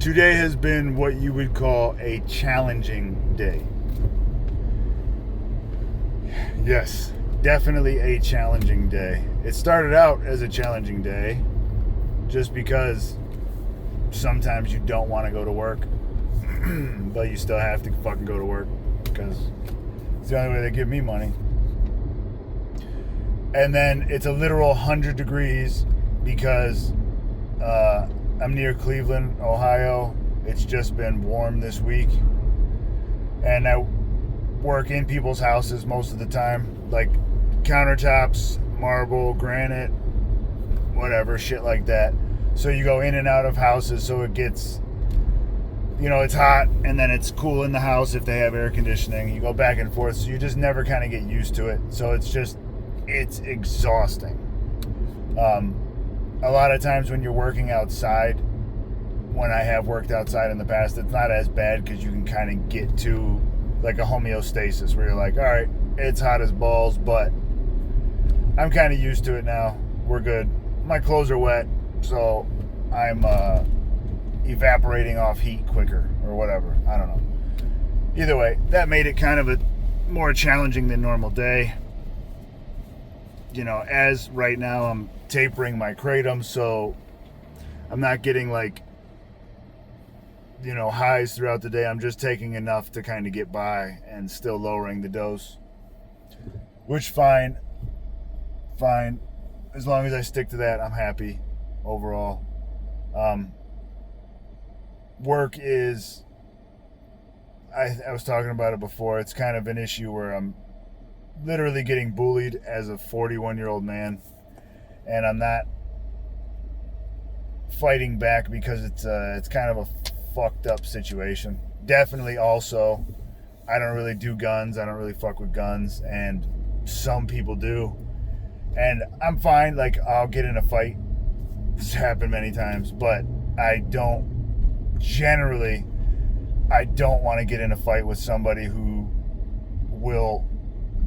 Today has been what you would call a challenging day. Yes, definitely a challenging day. It started out as a challenging day just because sometimes you don't want to go to work, but you still have to fucking go to work because it's the only way they give me money. And then it's a literal 100 degrees because I'm near Cleveland, Ohio. It's just been warm this week. And I work in people's houses most of the time. Like countertops, marble, granite, whatever, shit like that. So you go in and out of houses so it gets, it's hot and then it's cool in the house if they have air conditioning. You go back and forth. So you just never kind of get used to it. So it's exhausting. A lot of times when you're working outside, when I have worked outside in the past, it's not as bad because you can kind of get to like a homeostasis where you're like, all right, it's hot as balls, but I'm kind of used to it now. We're good. My clothes are wet, so I'm evaporating off heat quicker or whatever. I don't know. Either way, that made it kind of a more challenging than normal day. As right now I'm tapering my kratom, so I'm not getting highs throughout the day. I'm just taking enough to kind of get by and still lowering the dose, which fine. As long as I stick to that, I'm happy overall. Work is, I was talking about it before, it's kind of an issue where I'm literally getting bullied as a 41-year-old man, and I'm not fighting back because it's kind of a fucked up situation. Definitely also, I don't really do guns. I don't really fuck with guns, and some people do. And I'm fine. I'll get in a fight. It's happened many times, but I don't want to get in a fight with somebody who will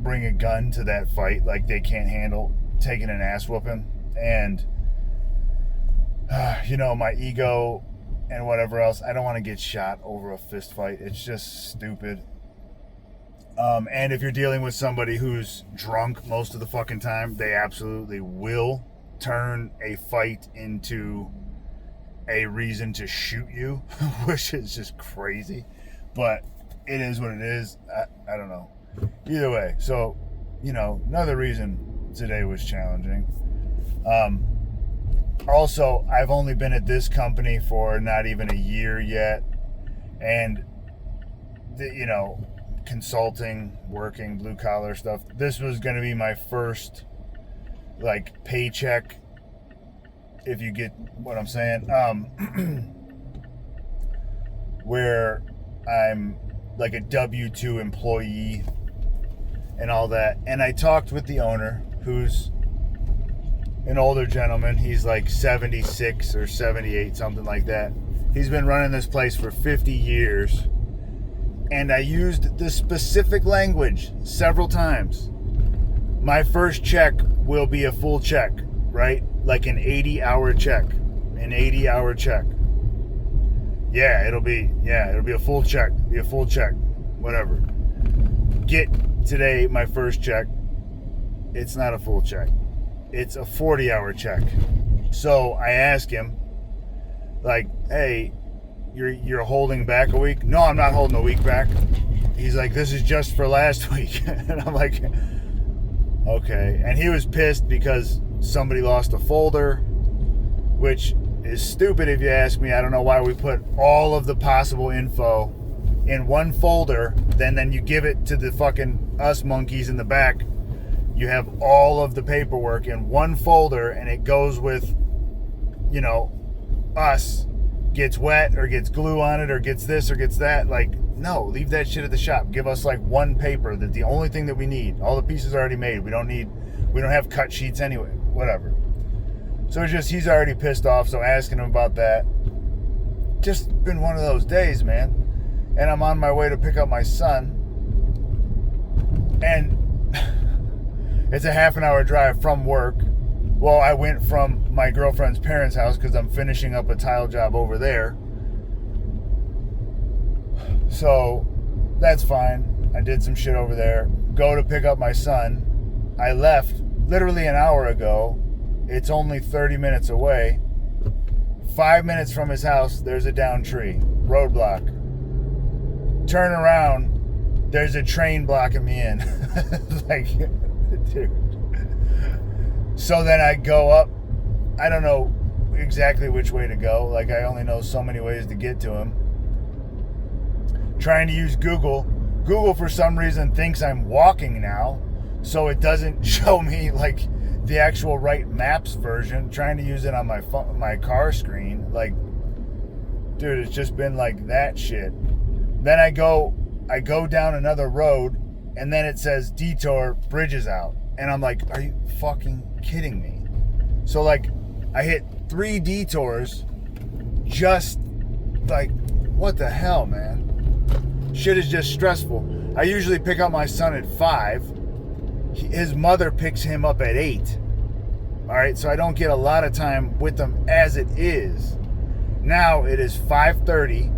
bring a gun to that fight. Like, they can't handle taking an ass whooping. And my ego and whatever else, I don't want to get shot over a fist fight. It's just stupid. And if you're dealing with somebody who's drunk most of the fucking time, they absolutely will turn a fight into a reason to shoot you, which is just crazy. But it is what it is. I don't know. Either way, so, another reason today was challenging. Also, I've only been at this company for not even a year yet. And, consulting, working, blue collar stuff. This was going to be my first, paycheck, if you get what I'm saying. Where I'm like a W-2 employee and all that. And I talked with the owner, who's an older gentleman. He's like 76 or 78, something like that. He's been running this place for 50 years. And I used the specific language several times. My first check will be a full check, right? Like an 80-hour check. An 80-hour check. Yeah, it'll be a full check. Be a full check. Whatever. Get today my first check. It's not a full check. It's a 40-hour check. So I ask him, hey, you're holding back a week? No, I'm not holding a week back. He's like, this is just for last week. And I'm like, okay. And he was pissed because somebody lost a folder, which is stupid if you ask me. I don't know why we put all of the possible info in one folder, then you give it to the fucking us monkeys in the back. You have all of the paperwork in one folder, and it goes with, us. Gets wet or gets glue on it or gets this or gets that. No, leave that shit at the shop. Give us one paper that the only thing that we need. All the pieces are already made. We don't have cut sheets anyway. Whatever. So it's just, he's already pissed off, so asking him about that. Just been one of those days, man. And I'm on my way to pick up my son. And it's a half an hour drive from work. Well, I went from my girlfriend's parents' house because I'm finishing up a tile job over there. So that's fine. I did some shit over there. Go to pick up my son. I left literally an hour ago. It's only 30 minutes away. 5 minutes from his house, there's a down tree. Roadblock. Turn around, there's a train blocking me in. Like, dude. So then I go up. I don't know exactly which way to go. Like, I only know so many ways to get to him. Trying to use Google. Google, for some reason, thinks I'm walking now, so it doesn't show me, like, the actual right maps version. Trying to use it on my car screen. Like, dude, it's just been like that shit. Then I go down another road, and then it says detour, bridges out. And I'm like, are you fucking kidding me? So, like, I hit 3 detours, just like, what the hell, man? Shit is just stressful. I usually pick up my son at 5. His mother picks him up at 8. All right, so I don't get a lot of time with them as it is. Now it is 5:30.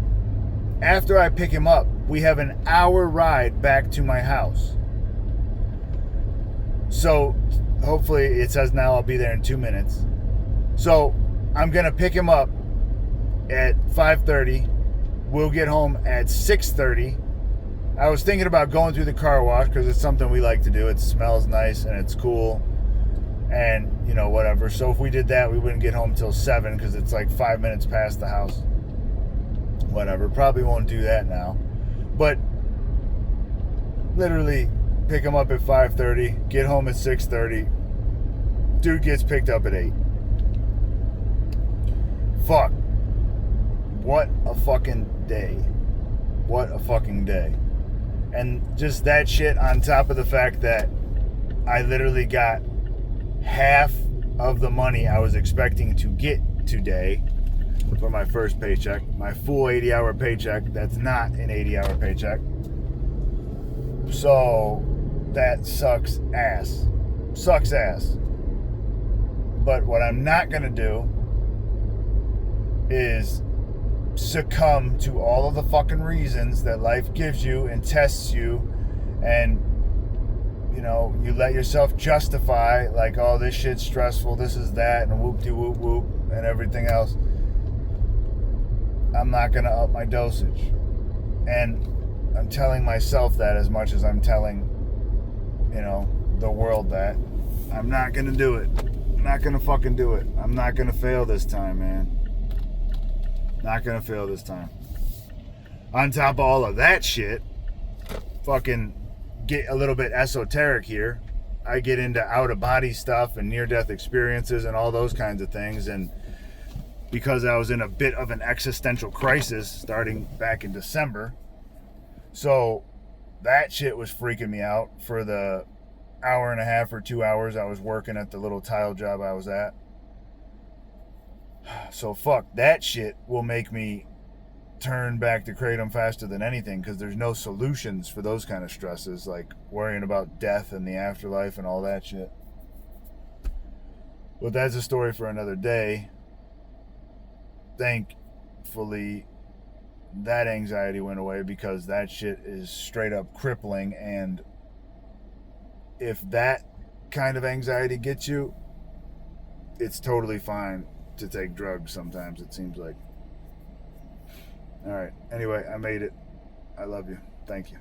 After I pick him up, we have an hour ride back to my house. So hopefully it says now I'll be there in 2 minutes. So I'm going to pick him up at 5:30. We'll get home at 6:30. I was thinking about going through the car wash because it's something we like to do. It smells nice and it's cool and, you know, whatever. So if we did that, we wouldn't get home till 7 because it's like 5 minutes past the house. Whatever. Probably won't do that now. But literally pick him up at 5:30, get home at 6:30. Dude gets picked up at 8. Fuck. What a fucking day. What a fucking day. And just that shit on top of the fact that I literally got half of the money I was expecting to get today for my first paycheck. My full 80-hour paycheck. That's not an 80-hour paycheck. So that sucks ass. Sucks ass. But what I'm not going to do is succumb to all of the fucking reasons that life gives you and tests you, and you know, you let yourself justify like, oh, this shit's stressful, this is that, and whoop-de-whoop-whoop and everything else. I'm not gonna up my dosage, and I'm telling myself that as much as I'm telling, you know, the world that I'm not gonna do it. I'm not gonna fucking do it. I'm not gonna fail this time, man. Not gonna fail this time. On top of all of that shit, fucking get a little bit esoteric here. I get into out-of-body stuff and near-death experiences and all those kinds of things. And because I was in a bit of an existential crisis starting back in December, so that shit was freaking me out for the hour and a half or 2 hours I was working at the little tile job I was at. So fuck, that shit will make me turn back to Kratom faster than anything, because there's no solutions for those kind of stresses, like worrying about death and the afterlife and all that shit. But that's a story for another day. Thankfully, that anxiety went away, because that shit is straight up crippling, and if that kind of anxiety gets you, it's totally fine to take drugs sometimes, it seems like. All right. Anyway, I made it. I love you. Thank you.